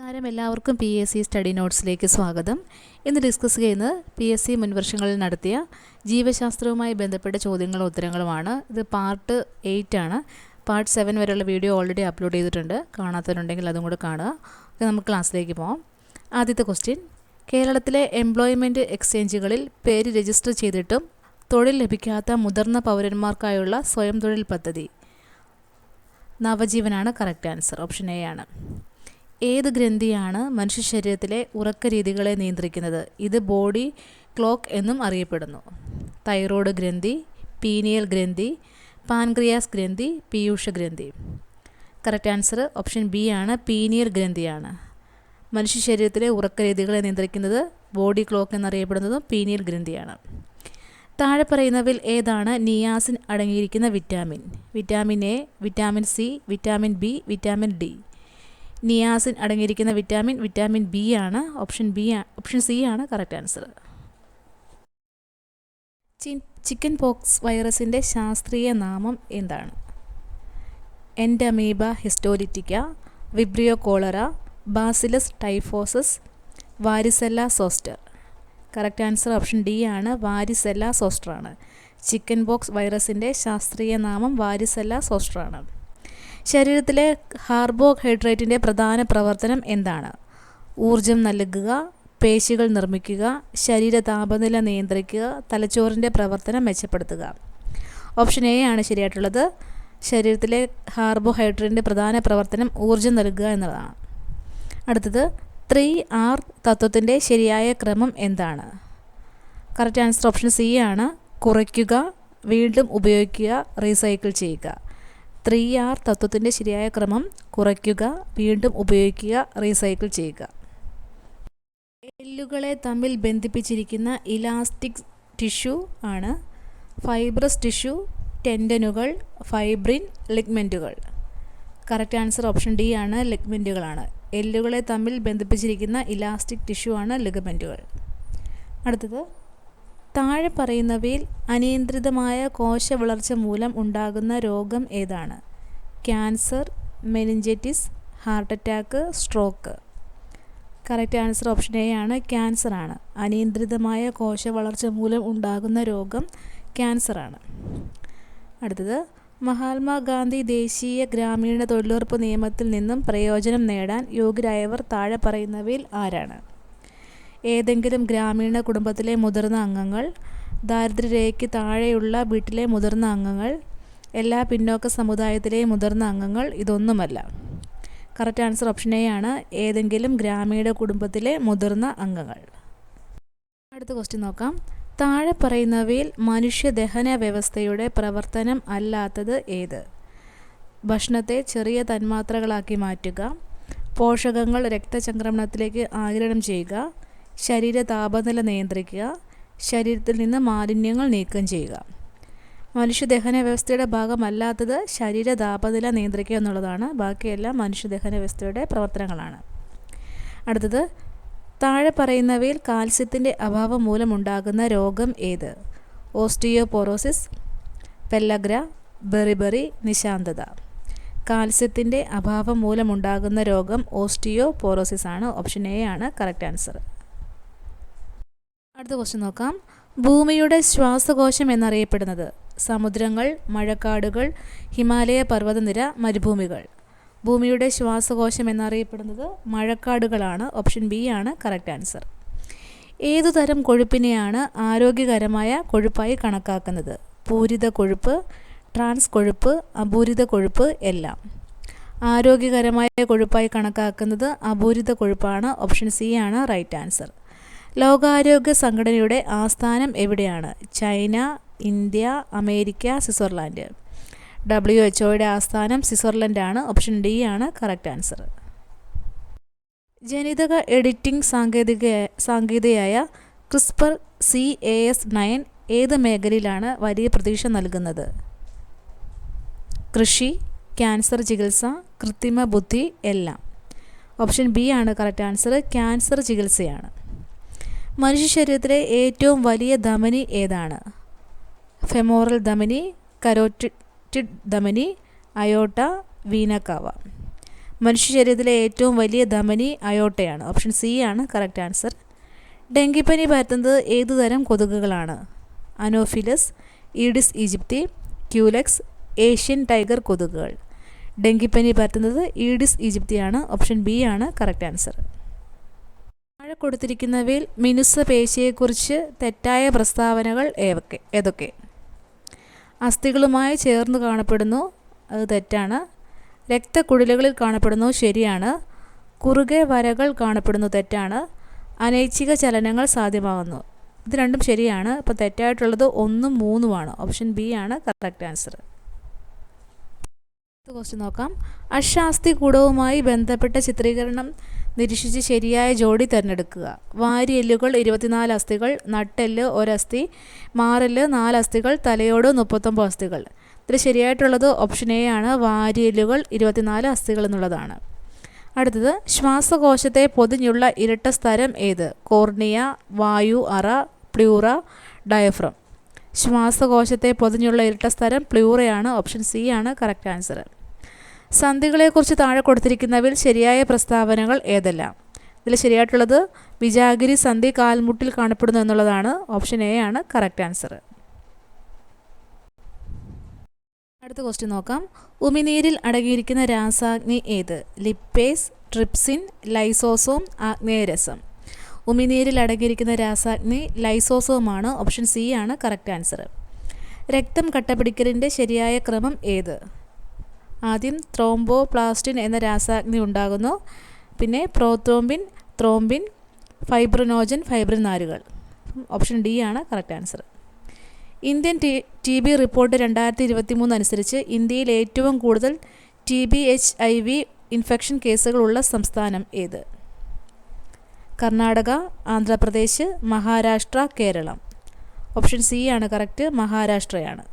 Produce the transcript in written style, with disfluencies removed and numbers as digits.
നമസ്കാരം, എല്ലാവർക്കും PSC study നോട്ട്സിലേക്ക് സ്വാഗതം. ഇന്ന് ഡിസ്കസ് ചെയ്യുന്നത് PSC മുൻവർഷങ്ങളിൽ നടത്തിയ ജീവശാസ്ത്രവുമായി ബന്ധപ്പെട്ട ചോദ്യങ്ങളും ഉത്തരങ്ങളുമാണ്. ഇത് പാർട്ട് 8 ആണ്. പാർട്ട് 7 വരെയുള്ള വീഡിയോ ഓൾറെഡി അപ്ലോഡ് ചെയ്തിട്ടുണ്ട്. കാണാത്തവരുണ്ടെങ്കിൽ അതും കൂടെ കാണുക. നമുക്ക് ക്ലാസ്സിലേക്ക് പോകാം. ആദ്യത്തെ ക്വസ്റ്റ്യൻ: കേരളത്തിലെ എംപ്ലോയ്മെൻറ്റ് എക്സ്ചേഞ്ചുകളിൽ പേര് രജിസ്റ്റർ ചെയ്തിട്ടും തൊഴിൽ ലഭിക്കാത്ത മുതിർന്ന പൗരന്മാർക്കായുള്ള സ്വയം തൊഴിൽ പദ്ധതി. നവജീവനാണ് കറക്റ്റ് ആൻസർ. ഓപ്ഷൻ എ ആണ്. ഏത് ഗ്രന്ഥിയാണ് മനുഷ്യ ശരീരത്തിലെ ഉറക്ക രീതികളെ നിയന്ത്രിക്കുന്നത്? ഇത് ബോഡി ക്ലോക്ക് എന്നും അറിയപ്പെടുന്നു. തൈറോയ്ഡ് ഗ്രന്ഥി, പീനിയൽ ഗ്രന്ഥി, പാൻക്രിയാസ് ഗ്രന്ഥി, പീയൂഷ ഗ്രന്ഥി. കറക്റ്റ് ആൻസർ ഓപ്ഷൻ ബി ആണ്. പീനിയൽ ഗ്രന്ഥിയാണ്. മനുഷ്യ ശരീരത്തിലെ ഉറക്ക രീതികളെ നിയന്ത്രിക്കുന്നത് ബോഡി ക്ലോക്ക് എന്നറിയപ്പെടുന്നതും പീനിയൽ ഗ്രന്ഥിയാണ്. താഴെ പറയുന്നവയിൽ ഏതാണ് നിയാസിൻ അടങ്ങിയിരിക്കുന്ന vitamin? Vitamin A, vitamin C, vitamin B, vitamin D. Niacin അടങ്ങിയിരിക്കുന്ന വിറ്റാമിൻ ബി ആണ്. ഓപ്ഷൻ സി ആണ് കറക്റ്റ് ആൻസർ. ചിക്കൻ പോക്സ് വൈറസിൻ്റെ ശാസ്ത്രീയ നാമം എന്താണ്? Entamoeba histolytica, Vibrio cholera, Bacillus typhosus, Varicella zoster. Correct answer option D ആണ്. Varicella zoster ആണ്. Chickenpox വൈറസിൻ്റെ ശാസ്ത്രീയ നാമം വാരിസെല്ല സോസ്റ്റർ ആണ്. ശരീരത്തിലെ കാർബോഹൈഡ്രേറ്റിൻ്റെ പ്രധാന പ്രവർത്തനം എന്താണ്? ഊർജം നൽകുക, പേശികൾ നിർമ്മിക്കുക, ശരീര താപനില നിയന്ത്രിക്കുക, തലച്ചോറിൻ്റെ പ്രവർത്തനം മെച്ചപ്പെടുത്തുക. ഓപ്ഷൻ എ ആണ് ശരിയായിട്ടുള്ളത്. ശരീരത്തിലെ കാർബോഹൈഡ്രേറ്റിൻ്റെ പ്രധാന പ്രവർത്തനം ഊർജം നൽകുക എന്നതാണ്. അടുത്തത് 3R തത്വത്തിൻ്റെ ശരിയായ ക്രമം എന്താണ്? കറക്റ്റ് ആൻസർ ഓപ്ഷൻ സി ആണ്. കുറയ്ക്കുക, വീണ്ടും ഉപയോഗിക്കുക, റീസൈക്കിൾ ചെയ്യുക. 3R തത്വത്തിൻ്റെ ശരിയായ ക്രമം കുറയ്ക്കുക, വീണ്ടും ഉപയോഗിക്കുക, റീസൈക്കിൾ ചെയ്യുക. എല്ലുകളെ തമ്മിൽ ബന്ധിപ്പിച്ചിരിക്കുന്ന ഇലാസ്റ്റിക് ടിഷ്യൂ ആണ് ഫൈബ്രസ് ടിഷ്യൂ, ടെൻഡനുകൾ, ഫൈബ്രിൻ, ലിഗ്മെൻറ്റുകൾ. കറക്റ്റ് ആൻസർ ഓപ്ഷൻ ഡി ആണ്. ലിഗ്മെൻറ്റുകളാണ്. എല്ലുകളെ തമ്മിൽ ബന്ധിപ്പിച്ചിരിക്കുന്ന ഇലാസ്റ്റിക് ടിഷ്യൂ ആണ് ലിഗമെൻറ്റുകൾ. അടുത്തത്: താഴെ പറയുന്നവയിൽ അനിയന്ത്രിതമായ കോശവളർച്ച മൂലം ഉണ്ടാകുന്ന രോഗം ഏതാണ്? Cancer, meningitis, heart attack, stroke. Correct answer option A ആണ്. ക്യാൻസർ ആണ്. അനിയന്ത്രിതമായ കോശവളർച്ച മൂലം ഉണ്ടാകുന്ന രോഗം ക്യാൻസർ ആണ്. അടുത്തത്: മഹാത്മാഗാന്ധി ദേശീയ ഗ്രാമീണ തൊഴിലുറപ്പ് നിയമത്തിൽ നിന്നും പ്രയോജനം നേടാൻ യോഗ്യരായവർ താഴെ പറയുന്നവയിൽ ആരാണ്? ഏതെങ്കിലും ഗ്രാമീണ കുടുംബത്തിലെ മുതിർന്ന അംഗങ്ങൾ, ദാരിദ്ര്യരേഖയ്ക്ക് താഴെയുള്ള വീട്ടിലെ മുതിർന്ന അംഗങ്ങൾ, എല്ലാ പിന്നോക്ക സമുദായത്തിലെയും മുതിർന്ന അംഗങ്ങൾ. ഇതൊന്നുമല്ല. കറക്റ്റ് ആൻസർ ഓപ്ഷൻ എ ആണ്. ഏതെങ്കിലും ഗ്രാമീണ കുടുംബത്തിലെ മുതിർന്ന അംഗങ്ങൾ. അടുത്ത ക്വസ്റ്റ്യൻ നോക്കാം. താഴെ പറയുന്നവയിൽ മനുഷ്യദഹന വ്യവസ്ഥയുടെ പ്രവർത്തനം അല്ലാത്തത് ഏത്? ഭക്ഷണത്തെ ചെറിയ തന്മാത്രകളാക്കി മാറ്റുക, പോഷകങ്ങൾ രക്തചംക്രമണത്തിലേക്ക് ആഗിരണം ചെയ്യുക, ശരീര താപനില നിയന്ത്രിക്കുക, ശരീരത്തിൽ നിന്ന് മാലിന്യങ്ങൾ നീക്കം ചെയ്യുക. മനുഷ്യദഹന വ്യവസ്ഥയുടെ ഭാഗമല്ലാത്തത് ശരീര താപനില നിയന്ത്രിക്കുക എന്നുള്ളതാണ്. ബാക്കിയെല്ലാം മനുഷ്യദഹന വ്യവസ്ഥയുടെ പ്രവർത്തനങ്ങളാണ്. അടുത്തത്: താഴെ പറയുന്നവയിൽ കാൽസ്യത്തിൻ്റെ അഭാവം മൂലമുണ്ടാകുന്ന രോഗം ഏത്? ഓസ്റ്റിയോപോറോസിസ്, പെല്ലഗ്ര, ബെറിബറി, നിശാന്തത. കാൽസ്യത്തിൻ്റെ അഭാവം മൂലമുണ്ടാകുന്ന രോഗം ഓസ്റ്റിയോപോറോസിസ് ആണ്. ഓപ്ഷൻ എ ആണ് കറക്റ്റ് ആൻസർ. അടുത്ത ക്വസ്റ്റ്യൻ നോക്കാം. ഭൂമിയുടെ ശ്വാസകോശം എന്നറിയപ്പെടുന്നത്? സമുദ്രങ്ങൾ, മഴക്കാടുകൾ, ഹിമാലയ പർവ്വതനിര, മരുഭൂമികൾ. ഭൂമിയുടെ ശ്വാസകോശം എന്നറിയപ്പെടുന്നത് മഴക്കാടുകളാണ്. ഓപ്ഷൻ ബി ആണ് കറക്റ്റ് ആൻസർ. ഏതുതരം കൊഴുപ്പിനെയാണ് ആരോഗ്യകരമായ കൊഴുപ്പായി കണക്കാക്കുന്നത്? പൂരിത കൊഴുപ്പ്, ട്രാൻസ് കൊഴുപ്പ്, അപൂരിത കൊഴുപ്പ്, എല്ലാം. ആരോഗ്യകരമായ കൊഴുപ്പായി കണക്കാക്കുന്നത് അപൂരിത കൊഴുപ്പാണ്. ഓപ്ഷൻ സി ആണ് റൈറ്റ് ആൻസർ. ലോകാരോഗ്യ സംഘടനയുടെ ആസ്ഥാനം എവിടെയാണ്? China, India, America, Switzerland. WHO ആസ്ഥാനം സ്വിറ്റ്സർലൻഡാണ്. ഓപ്ഷൻ ഡി ആണ് കറക്റ്റ് ആൻസർ. ജനിതക എഡിറ്റിംഗ് സാങ്കേതികയായ CRISPR-Cas9 ഏത് മേഖലയിലാണ് വലിയ പ്രതീക്ഷ നൽകുന്നത്? കൃഷി, ക്യാൻസർ ചികിത്സ, കൃത്രിമ ബുദ്ധി, എല്ലാം. ഓപ്ഷൻ ബി ആണ് കറക്റ്റ് ആൻസർ. ക്യാൻസർ ചികിത്സയാണ്. മനുഷ്യ ശരീരത്തിലെ ഏറ്റവും വലിയ ധമനി ഏതാണ്? ഫെമോറൽ ധമനി, കരോറ്റിഡ് ധമനി, അയോട്ട, വീന കാവ. മനുഷ്യ ശരീരത്തിലെ ഏറ്റവും വലിയ ധമനി അയോട്ടയാണ്. ഓപ്ഷൻ സി ആണ് കറക്റ്റ് ആൻസർ. ഡെങ്കിപ്പനി പരത്തുന്നത് ഏതുതരം കൊതുകുകളാണ്? Anopheles, Aedes aegypti, Culex, Asian tiger കൊതുകുകൾ. ഡെങ്കിപ്പനി പരത്തുന്നത് ഈഡിസ് ഈജിപ്തിയാണ്. ഓപ്ഷൻ ബി ആണ് കറക്റ്റ് ആൻസർ. താഴെ കൊടുത്തിരിക്കുന്നവയിൽ മിനുസ പേശിയെക്കുറിച്ച് തെറ്റായ പ്രസ്താവനകൾ ഏതൊക്കെ? അസ്ഥികളുമായി ചേർന്ന് കാണപ്പെടുന്നു, അത് തെറ്റാണ്. രക്തക്കുഴലുകളിൽ കാണപ്പെടുന്നു, ശരിയാണ്. കുറുകെ വരകൾ കാണപ്പെടുന്നു, തെറ്റാണ്. അനൈച്ഛിക ചലനങ്ങൾ സാധ്യമാകുന്നു, ഇത് രണ്ടും ശരിയാണ്. അപ്പോൾ തെറ്റായിട്ടുള്ളത് 1ഉം 3ഉമാണ്. ഓപ്ഷൻ ബി ആണ് കറക്റ്റ് ആൻസർ. ക്വസ്റ്റ്യൻ നോക്കാം. അശാസ്തികൂടവുമായി ബന്ധപ്പെട്ട ചിത്രീകരണം നിരീക്ഷിച്ച് ശരിയായ ജോഡി തിരഞ്ഞെടുക്കുക. വാരിയെല്ലുകൾ 24 അസ്ഥികൾ, നട്ടെല്ല് 1 അസ്ഥി, മാറല് 4 അസ്ഥികൾ, തലയോട് 39 അസ്ഥികൾ. ഇതിൽ ശരിയായിട്ടുള്ളത് ഓപ്ഷൻ എ ആണ്, വാരിയെല്ലുകൾ 24 അസ്ഥികൾ എന്നുള്ളതാണ്. അടുത്തത്, ശ്വാസകോശത്തെ പൊതിഞ്ഞുള്ള ഇരട്ട സ്തരം ഏത്? കോർണിയ, വായു അറ, പ്ലൂറ, ഡയഫ്രം. ശ്വാസകോശത്തെ പൊതിഞ്ഞുള്ള ഇരട്ട സ്തരം പ്ലൂറയാണ്. ഓപ്ഷൻ സി ആണ് കറക്റ്റ് ആൻസർ. സന്ധികളെക്കുറിച്ച് താഴെ കൊടുത്തിരിക്കുന്നവയിൽ ശരിയായ പ്രസ്താവനകൾ ഏതെല്ലാം? ഇതിൽ ശരിയായിട്ടുള്ളത് വിജാഗിരി സന്ധി കാൽമുട്ടിൽ കാണപ്പെടുന്നു എന്നുള്ളതാണ്. ഓപ്ഷൻ എ ആണ് കറക്റ്റ് ആൻസർ. അടുത്ത ക്വസ്റ്റ്യൻ നോക്കാം. ഉമിനീരിൽ അടങ്ങിയിരിക്കുന്ന രാസാഗ്നി ഏത്? ലിപ്പേസ്, ട്രിപ്സിൻ, ലൈസോസോം, ആഗ്നേയരസം. ഉമിനീരിൽ അടങ്ങിയിരിക്കുന്ന രാസാഗ്നി ലൈസോസോമാണ്. ഓപ്ഷൻ സി ആണ് കറക്റ്റ് ആൻസർ. രക്തം കട്ടപിടിക്കലിൻ്റെ ശരിയായ ക്രമം ഏത്? ആദ്യം ത്രോംബോപ്ലാസ്റ്റിൻ എന്ന രാസാഗ്നി ഉണ്ടാകുന്നു, പിന്നെ പ്രോത്രോംബിൻ, ത്രോംബിൻ, ഫൈബ്രിനോജൻ, ഫൈബ്രിൻ നാരുകൾ. ഓപ്ഷൻ ഡി ആണ് correct answer. Indian TB report 2023 അനുസരിച്ച് ഇന്ത്യയിൽ ഏറ്റവും കൂടുതൽ TB/HIV ഇൻഫെക്ഷൻ കേസുകളുള്ള സംസ്ഥാനം ഏത്? കർണാടക, ആന്ധ്രാപ്രദേശ്, മഹാരാഷ്ട്ര, കേരളം. ഓപ്ഷൻ സി ആണ് കറക്റ്റ്, മഹാരാഷ്ട്രയാണ്.